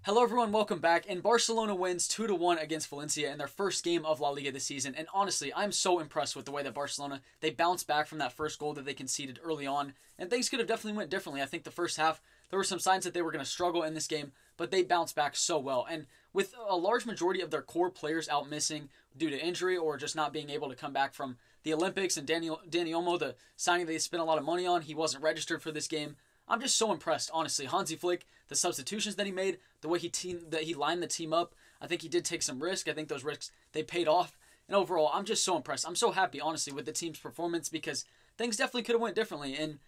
Hello everyone, welcome back. And Barcelona wins 2-1 against Valencia in their first game of La Liga this season. And honestly, I'm so impressed with the way that Barcelona, they bounced back from that first goal that they conceded early on. And things could have definitely went differently. I think the first half, there were some signs that they were going to struggle in this game, but they bounced back so well. And with a large majority of their core players out missing due to injury or just not being able to come back from the Olympics, and Dani Olmo, the signing they spent a lot of money on, he wasn't registered for this game. I'm just so impressed, honestly. Hansi Flick, the substitutions that he made, the way he lined the team up, I think he did take some risk. I think those risks, they paid off. And overall, I'm just so impressed. I'm so happy, honestly, with the team's performance because things definitely could have went differently. And,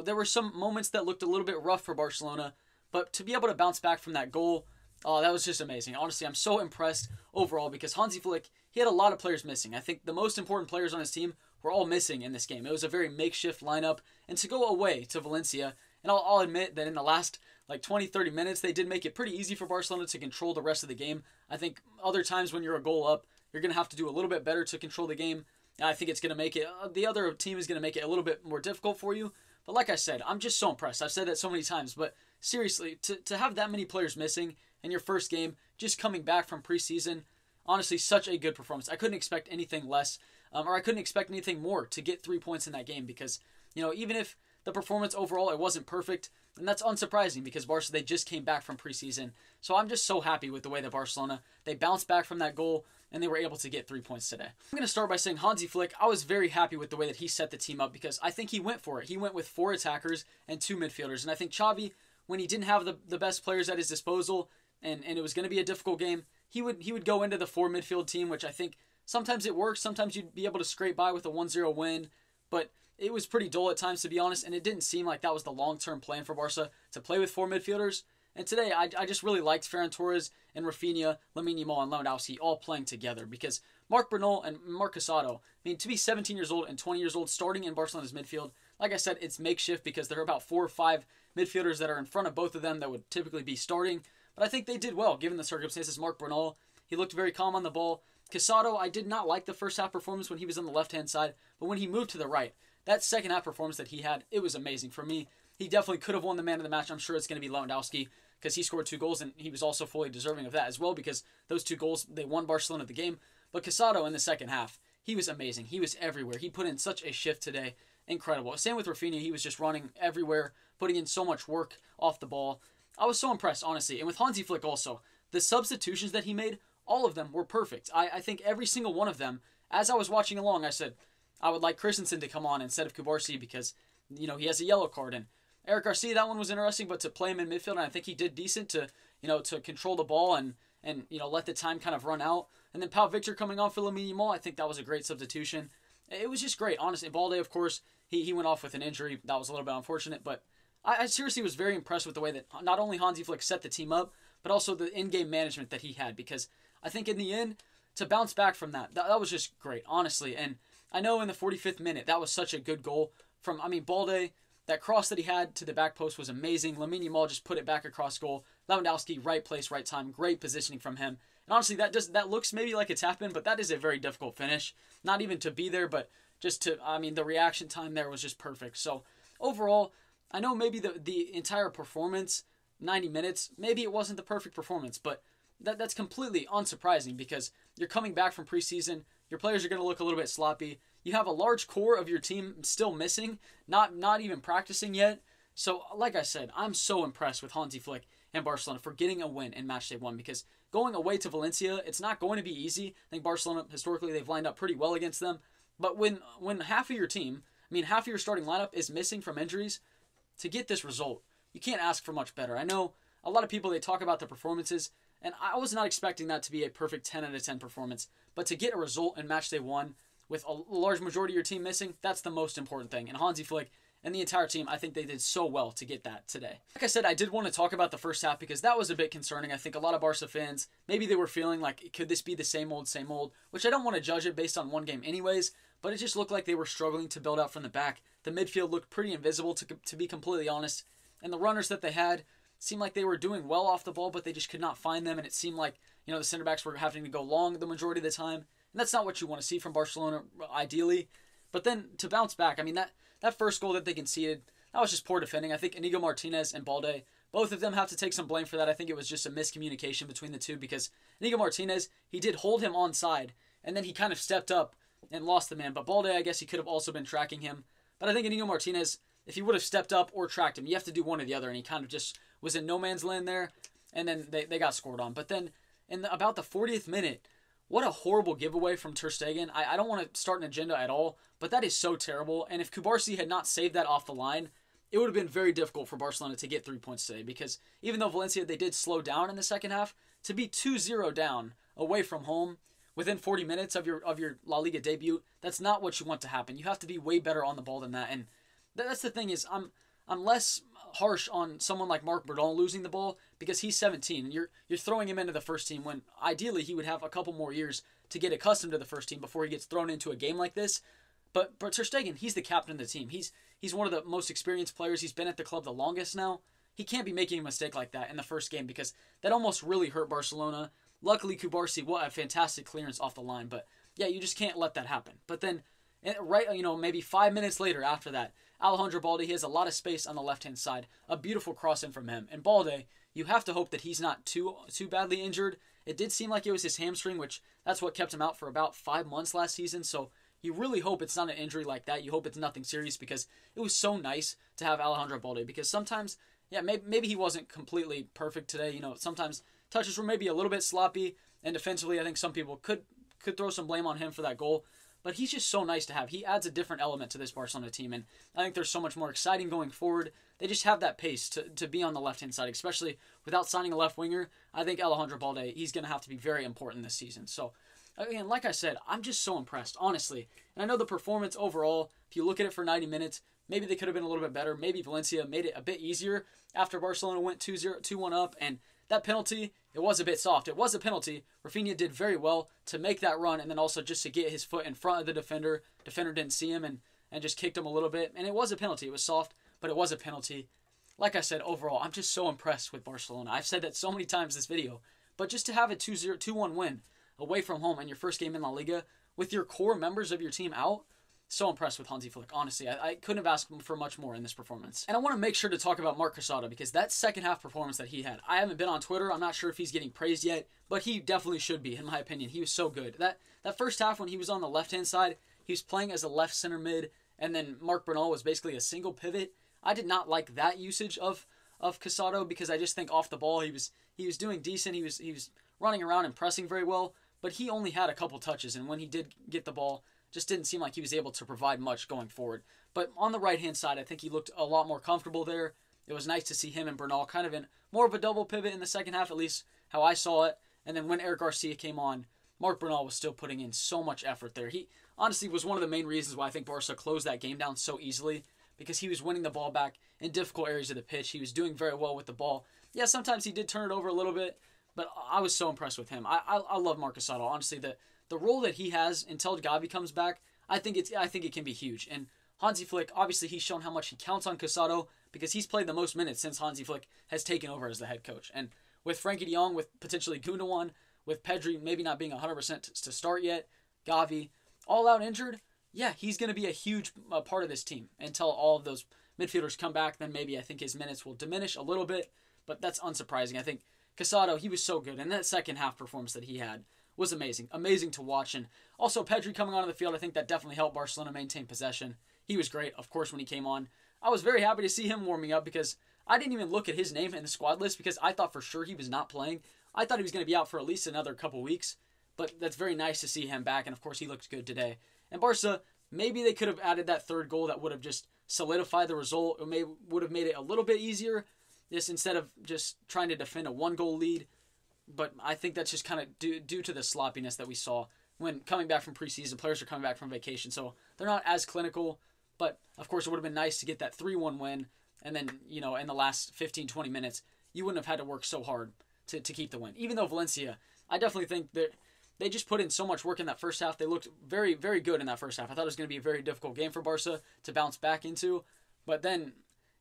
there were some moments that looked a little bit rough for Barcelona, but to be able to bounce back from that goal, oh, that was just amazing. Honestly, I'm so impressed overall because Hansi Flick, he had a lot of players missing. I think the most important players on his team were all missing in this game. It was a very makeshift lineup. And to go away to Valencia, and I'll admit that in the last 20, 30 minutes, they did make it pretty easy for Barcelona to control the rest of the game. I think other times when you're a goal up, you're going to have to do a little bit better to control the game. And I think it's going to make it, the other team is going to make it a little bit more difficult for you. But like I said, I'm just so impressed. I've said that so many times, but seriously, to have that many players missing in your first game, just coming back from preseason, honestly, such a good performance. I couldn't expect anything less, or I couldn't expect anything more to get 3 points in that game because, even if the performance overall, it wasn't perfect, and that's unsurprising because Barca, they just came back from preseason. So I'm just so happy with the way that Barcelona, they bounced back from that goal, and they were able to get 3 points today. I'm going to start by saying Hansi Flick, I was very happy with the way that he set the team up because I think he went for it. He went with 4 attackers and 2 midfielders, and I think Xavi, when he didn't have the best players at his disposal, and it was going to be a difficult game, he would go into the 4 midfield team, which I think sometimes it works, sometimes you'd be able to scrape by with a 1-0 win, but it was pretty dull at times, to be honest, and it didn't seem like that was the long-term plan for Barca to play with 4 midfielders. And today, I just really liked Ferran Torres and Rafinha, Lamine Yamal, and Lewandowski all playing together because Marc Bernal and Marc Casado, to be 17 years old and 20 years old starting in Barcelona's midfield, like I said, it's makeshift because there are about 4 or 5 midfielders that are in front of both of them that would typically be starting. But I think they did well given the circumstances. Marc Bernal, he looked very calm on the ball. Casado, I did not like the first half performance when he was on the left-hand side, but when he moved to the right, that second half performance that he had, it was amazing. For me, he definitely could have won the man of the match. I'm sure it's going to be Lewandowski because he scored 2 goals and he was also fully deserving of that as well because those 2 goals, they won Barcelona the game. But Casado in the second half, he was amazing. He was everywhere. He put in such a shift today. Incredible. Same with Rafinha. He was just running everywhere, putting in so much work off the ball. I was so impressed, honestly. And with Hansi Flick also, the substitutions that he made, all of them were perfect. I think every single one of them, as I was watching along, I said, I would like Christensen to come on instead of Kubarsi because, he has a yellow card. And Eric Garcia, that one was interesting, but to play him in midfield, and I think he did decent to, to control the ball and let the time kind of run out. And then Pau Victor coming on for Lamine Yamal, I think that was a great substitution. It was just great, honestly. Balde, of course, he went off with an injury. That was a little bit unfortunate, but I seriously was very impressed with the way that not only Hansi Flick set the team up, but also the in-game management that he had because I think in the end, to bounce back from that was just great, honestly. And I know in the 45th minute, that was such a good goal from, Balde, that cross that he had to the back post was amazing. Lamine Yamal just put it back across goal. Lewandowski, right place, right time, great positioning from him. And honestly, that looks maybe like a tap-in, but that is a very difficult finish. Not even to be there, but just to, the reaction time there was just perfect. So overall, I know maybe the entire performance, 90 minutes, maybe it wasn't the perfect performance, but that's completely unsurprising because you're coming back from preseason. Your players are going to look a little bit sloppy. You have a large core of your team still missing, not even practicing yet. So, like I said, I'm so impressed with Hansi Flick and Barcelona for getting a win in Matchday 1 because going away to Valencia, it's not going to be easy. I think Barcelona, historically, they've lined up pretty well against them. But when half of your team, half of your starting lineup is missing from injuries, to get this result, you can't ask for much better. I know a lot of people, they talk about the performances, and I was not expecting that to be a perfect 10 out of 10 performance. But to get a result in Matchday 1 with a large majority of your team missing, that's the most important thing. And Hansi Flick and the entire team, I think they did so well to get that today. Like I said, I did want to talk about the first half because that was a bit concerning. I think a lot of Barca fans, maybe they were feeling like, could this be the same old, which I don't want to judge it based on one game anyways, but it just looked like they were struggling to build out from the back. The midfield looked pretty invisible, to be completely honest. And the runners that they had seemed like they were doing well off the ball, but they just could not find them. And it seemed like, the center backs were having to go long the majority of the time. And that's not what you want to see from Barcelona, ideally. But then to bounce back, that first goal that they conceded, that was just poor defending. I think Inigo Martinez and Balde, both of them have to take some blame for that. I think it was just a miscommunication between the two because Inigo Martinez, he did hold him onside, and then he kind of stepped up and lost the man. But Balde, I guess he could have also been tracking him. But I think Inigo Martinez, if he would have stepped up or tracked him, you have to do one or the other, and he kind of just was in no man's land there, and then they got scored on. But then in about the 40th minute, what a horrible giveaway from Ter Stegen. I don't want to start an agenda at all, but that is so terrible. And if Cubarsí had not saved that off the line, it would have been very difficult for Barcelona to get 3 points today because even though Valencia, they did slow down in the second half, to be 2-0 down away from home within 40 minutes of your La Liga debut, that's not what you want to happen. You have to be way better on the ball than that. And that's the thing is I'm less harsh on someone like Marc Bernal losing the ball because he's 17 and you're throwing him into the first team when ideally he would have a couple more years to get accustomed to the first team before he gets thrown into a game like this. But Ter Stegen, he's the captain of the team. He's one of the most experienced players. He's been at the club the longest now. He can't be making a mistake like that in the first game because that almost really hurt Barcelona. Luckily, Cubarsí, what a fantastic clearance off the line. But yeah, you just can't let that happen. But then, maybe 5 minutes later after that, Alejandro Balde, he has a lot of space on the left-hand side. A beautiful cross in from him. And Balde, you have to hope that he's not too badly injured. It did seem like it was his hamstring, which that's what kept him out for about 5 months last season. So you really hope it's not an injury like that. You hope it's nothing serious because it was so nice to have Alejandro Balde because sometimes, maybe he wasn't completely perfect today. Sometimes touches were maybe a little bit sloppy, and defensively I think some people could throw some blame on him for that goal. But he's just so nice to have. He adds a different element to this Barcelona team, and I think they're so much more exciting going forward. They just have that pace to be on the left-hand side, especially without signing a left winger. I think Alejandro Balde, he's going to have to be very important this season. So, again, like I said, I'm just so impressed, honestly. And I know the performance overall, if you look at it for 90 minutes, maybe they could have been a little bit better. Maybe Valencia made it a bit easier after Barcelona went 2-1 up, and that penalty, it was a bit soft. It was a penalty. Rafinha did very well to make that run and then also just to get his foot in front of the defender. Defender didn't see him and just kicked him a little bit. And it was a penalty. It was soft, but it was a penalty. Like I said, overall, I'm just so impressed with Barcelona. I've said that so many times this video. But just to have a 2-1 win away from home in your first game in La Liga with your core members of your team out, so impressed with Hansi Flick. Honestly, I couldn't have asked for much more in this performance. And I want to make sure to talk about Marc Casado because that second half performance that he had, I haven't been on Twitter. I'm not sure if he's getting praised yet, but he definitely should be, in my opinion. He was so good. That first half when he was on the left-hand side, he was playing as a left center mid, and then Marc Bernal was basically a single pivot. I did not like that usage of Casado because I just think off the ball he was doing decent. He was running around and pressing very well, but he only had a couple touches, and when he did get the ball, just didn't seem like he was able to provide much going forward. But on the right-hand side, I think he looked a lot more comfortable there. It was nice to see him and Bernal kind of in more of a double pivot in the second half, at least how I saw it. And then when Eric Garcia came on, Marc Bernal was still putting in so much effort there. He honestly was one of the main reasons why I think Barca closed that game down so easily because he was winning the ball back in difficult areas of the pitch. He was doing very well with the ball. Yeah, sometimes he did turn it over a little bit, but I was so impressed with him. I love Marc Casado. Honestly, the role that he has until Gavi comes back, I think it can be huge. And Hansi Flick, obviously he's shown how much he counts on Casado because he's played the most minutes since Hansi Flick has taken over as the head coach. And with Frankie de Jong, with potentially Gundogan, with Pedri maybe not being 100% to start yet, Gavi all out injured, yeah, he's going to be a huge part of this team until all of those midfielders come back. Then maybe I think his minutes will diminish a little bit, but that's unsurprising. I think Casado, he was so good. And that second half performance that he had was amazing. Amazing to watch. And also Pedri coming onto the field, I think that definitely helped Barcelona maintain possession. He was great, of course, when he came on. I was very happy to see him warming up because I didn't even look at his name in the squad list because I thought for sure he was not playing. I thought he was going to be out for at least another couple weeks, but that's very nice to see him back, and of course he looked good today. And Barca, maybe they could have added that third goal that would have just solidified the result, or maybe would have made it a little bit easier, just instead of just trying to defend a one-goal lead. But I think that's just kind of due to the sloppiness that we saw when coming back from preseason. Players are coming back from vacation, so they're not as clinical. But, of course, it would have been nice to get that 3-1 win. And then, in the last 15, 20 minutes, you wouldn't have had to work so hard to keep the win. Even though Valencia, I definitely think that they just put in so much work in that first half. They looked very, very good in that first half. I thought it was going to be a very difficult game for Barca to bounce back into. But then,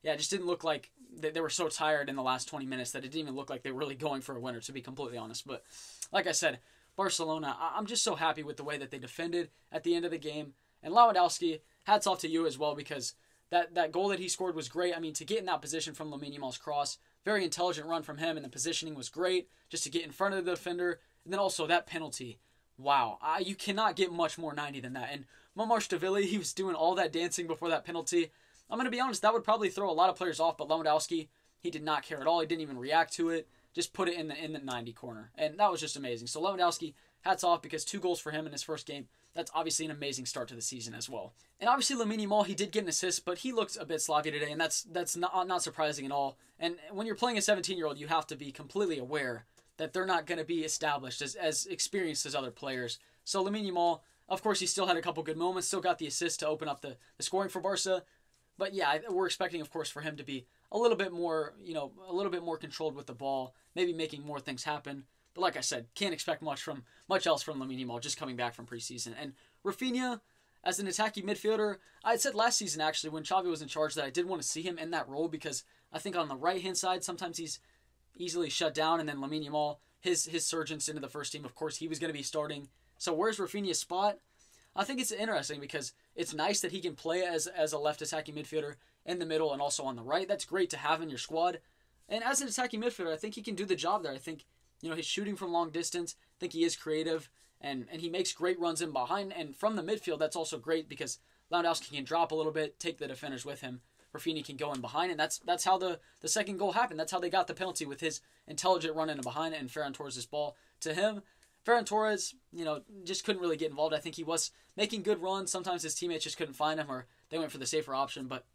yeah, it just didn't look like they were so tired in the last 20 minutes that it didn't even look like they were really going for a winner, to be completely honest. But like I said, Barcelona, I'm just so happy with the way that they defended at the end of the game. And Lewandowski, hats off to you as well, because That goal that he scored was great. I mean, to get in that position from Lamine Yamal's cross, very intelligent run from him, and the positioning was great just to get in front of the defender. And then also that penalty. Wow, you cannot get much more 90 than that. And Mamarshvili, he was doing all that dancing before that penalty. I'm going to be honest, that would probably throw a lot of players off, but Lewandowski, he did not care at all. He didn't even react to it. Just put it in the 90 corner. And that was just amazing. So Lewandowski, hats off, because 2 goals for him in his first game. That's obviously an amazing start to the season as well. And obviously Lamine Yamal, he did get an assist, but he looked a bit sloppy today, and that's not surprising at all. And when you're playing a 17-year-old, you have to be completely aware that they're not going to be established as experienced as other players. So Lamine Yamal, of course, he still had a couple good moments, still got the assist to open up the scoring for Barca. But yeah, we're expecting, of course, for him to be a little bit more, a little bit more controlled with the ball, maybe making more things happen. But like I said, can't expect much else from Lamine Yamal just coming back from preseason. And Rafinha, as an attacking midfielder, I had said last season actually when Xavi was in charge that I did want to see him in that role, because I think on the right-hand side sometimes he's easily shut down, and then Lamine Yamal, his surgence into the first team, of course, he was going to be starting. So where's Rafinha's spot? I think it's interesting because it's nice that he can play as a left attacking midfielder in the middle and also on the right. That's great to have in your squad. And as an attacking midfielder, I think he can do the job there. I think, he's shooting from long distance. I think he is creative, and he makes great runs in behind. And from the midfield, that's also great because Lewandowski can drop a little bit, take the defenders with him. Rafinha can go in behind, and that's how the second goal happened. That's how they got the penalty, with his intelligent run in behind and Ferran Torres' ball to him. Ferran Torres, just couldn't really get involved. I think he was making good runs. Sometimes his teammates just couldn't find him, or they went for the safer option. But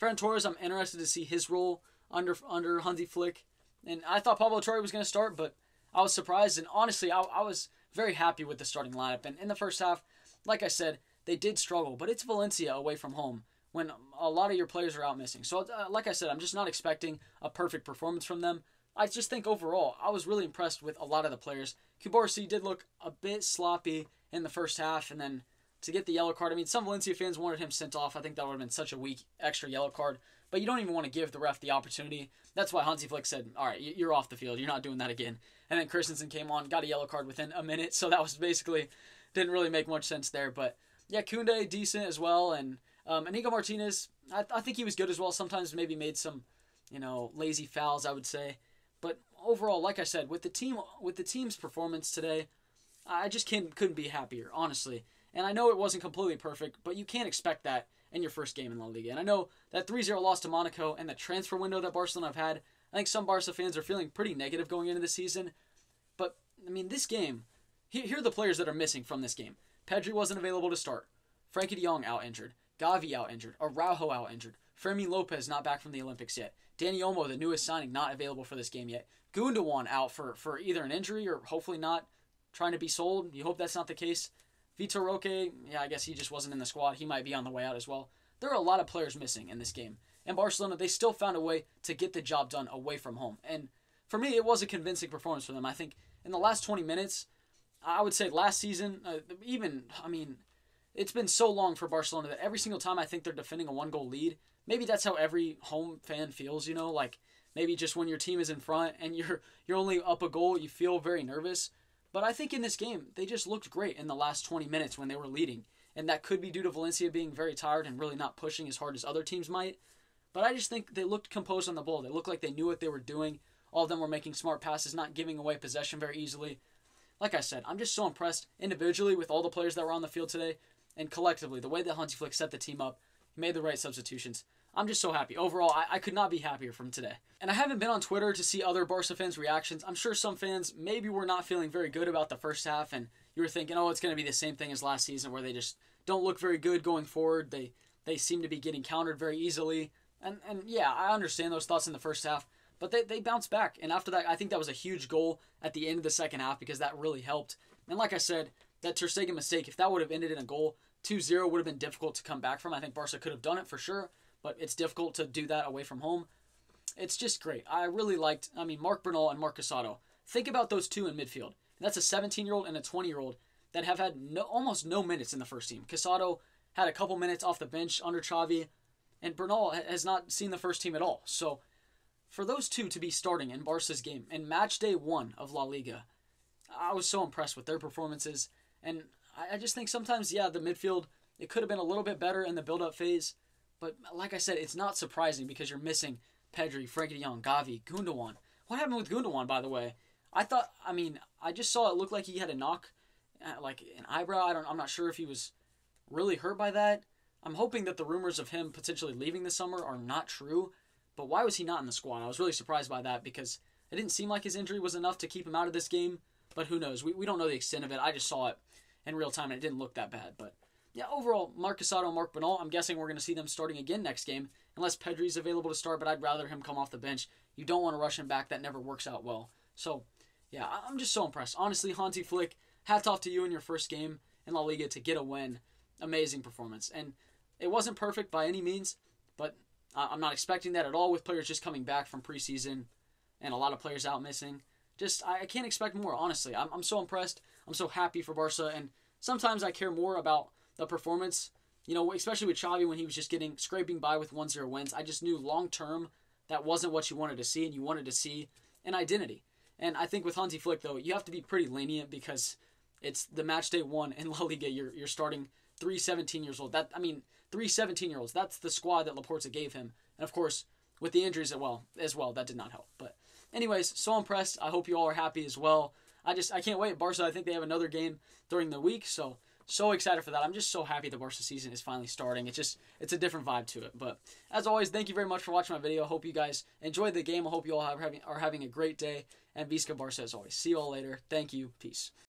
Ferran Torres, I'm interested to see his role under Hansi Flick. And I thought Pablo Torre was going to start, but I was surprised. And honestly, I was very happy with the starting lineup. And in the first half, like I said, they did struggle. But it's Valencia away from home when a lot of your players are out missing. So like I said, I'm just not expecting a perfect performance from them. I just think overall, I was really impressed with a lot of the players. Kubarsi did look a bit sloppy in the first half, and then to get the yellow card, I mean, some Valencia fans wanted him sent off. I think that would have been such a weak extra yellow card, but you don't even want to give the ref the opportunity. That's why Hansi Flick said, all right, you're off the field. You're not doing that again. And then Christensen came on, got a yellow card within a minute, so that was basically, didn't really make much sense there. But yeah, Koundé, decent as well, and Inigo Martinez, I think he was good as well. Sometimes maybe made some, lazy fouls, I would say. But overall, like I said, with the team's performance today, I just couldn't be happier, honestly. And I know it wasn't completely perfect, but you can't expect that in your first game in La Liga. And I know that 3-0 loss to Monaco and the transfer window that Barcelona have had, I think some Barca fans are feeling pretty negative going into the season. But, I mean, this game, here are the players that are missing from this game. Pedri wasn't available to start. Frankie de Jong out injured. Gavi out injured. Araujo out injured. Fermin Lopez not back from the Olympics yet. Dani Olmo, the newest signing, not available for this game yet. Gundogan out for either an injury or hopefully not trying to be sold. You hope that's not the case. Vitor Roque, yeah, I guess he just wasn't in the squad. He might be on the way out as well. There are a lot of players missing in this game. And Barcelona, they still found a way to get the job done away from home. And for me, it was a convincing performance for them. I think in the last 20 minutes, I would say last season, it's been so long for Barcelona that every single time I think they're defending a 1-goal lead, maybe that's how every home fan feels, like maybe just when your team is in front and you're only up a goal, you feel very nervous. But I think in this game, they just looked great in the last 20 minutes when they were leading. And that could be due to Valencia being very tired and really not pushing as hard as other teams might. But I just think they looked composed on the ball. They looked like they knew what they were doing. All of them were making smart passes, not giving away possession very easily. Like I said, I'm just so impressed individually with all the players that were on the field today. And collectively, the way that Hansi Flick set the team up, he made the right substitutions. I'm just so happy. Overall, I could not be happier from today. And I haven't been on Twitter to see other Barca fans' reactions. I'm sure some fans maybe were not feeling very good about the first half, and you were thinking, oh, it's going to be the same thing as last season where they just don't look very good going forward. They seem to be getting countered very easily. And yeah, I understand those thoughts in the first half, but they bounced back. And after that, I think that was a huge goal at the end of the second half because that really helped. And like I said, that Ter Stegen mistake, if that would have ended in a goal, 2-0 would have been difficult to come back from. I think Barca could have done it for sure, but it's difficult to do that away from home. It's just great. I really liked, Marc Bernal and Marc Casado. Think about those two in midfield. That's a 17-year-old and a 20-year-old that have had almost no minutes in the first team. Casado had a couple minutes off the bench under Xavi, and Bernal has not seen the first team at all. So for those two to be starting in Barca's game in match day 1 of La Liga, I was so impressed with their performances. And I just think sometimes, yeah, the midfield, it could have been a little bit better in the build-up phase. But like I said, it's not surprising because you're missing Pedri, Frenkie de Jong, Gavi, Gundogan. What happened with Gundogan, by the way? I just saw it look like he had a knock, like an eyebrow. I'm not sure if he was really hurt by that. I'm hoping that the rumors of him potentially leaving this summer are not true. But why was he not in the squad? I was really surprised by that because it didn't seem like his injury was enough to keep him out of this game. But who knows? We don't know the extent of it. I just saw it in real time and it didn't look that bad. But yeah, overall, Marc Casado and Marc Bernal, I'm guessing we're going to see them starting again next game. Unless Pedri's available to start, but I'd rather him come off the bench. You don't want to rush him back. That never works out well. So, yeah, I'm just so impressed. Honestly, Hansi Flick, hats off to you in your first game in La Liga to get a win. Amazing performance. And it wasn't perfect by any means, but I'm not expecting that at all with players just coming back from preseason and a lot of players out missing. I can't expect more, honestly. I'm so impressed. I'm so happy for Barca, and sometimes I care more about the performance, especially with Xavi when he was just scraping by with 1-0 wins. I just knew long-term that wasn't what you wanted to see, and you wanted to see an identity. And I think with Hansi Flick, though, you have to be pretty lenient because it's the match day 1 in La Liga. You're starting 3 17-years-old. 3 17-year-olds. That's the squad that Laporta gave him. And, of course, with the injuries as well, that did not help. But anyways, so impressed. I hope you all are happy as well. I can't wait. Barca, I think they have another game during the week, so excited for that. I'm just so happy the Barca season is finally starting. It's a different vibe to it. But as always, thank you very much for watching my video. I hope you guys enjoyed the game. I hope you all are having a great day. And VISCA Barca as always. See you all later. Thank you. Peace.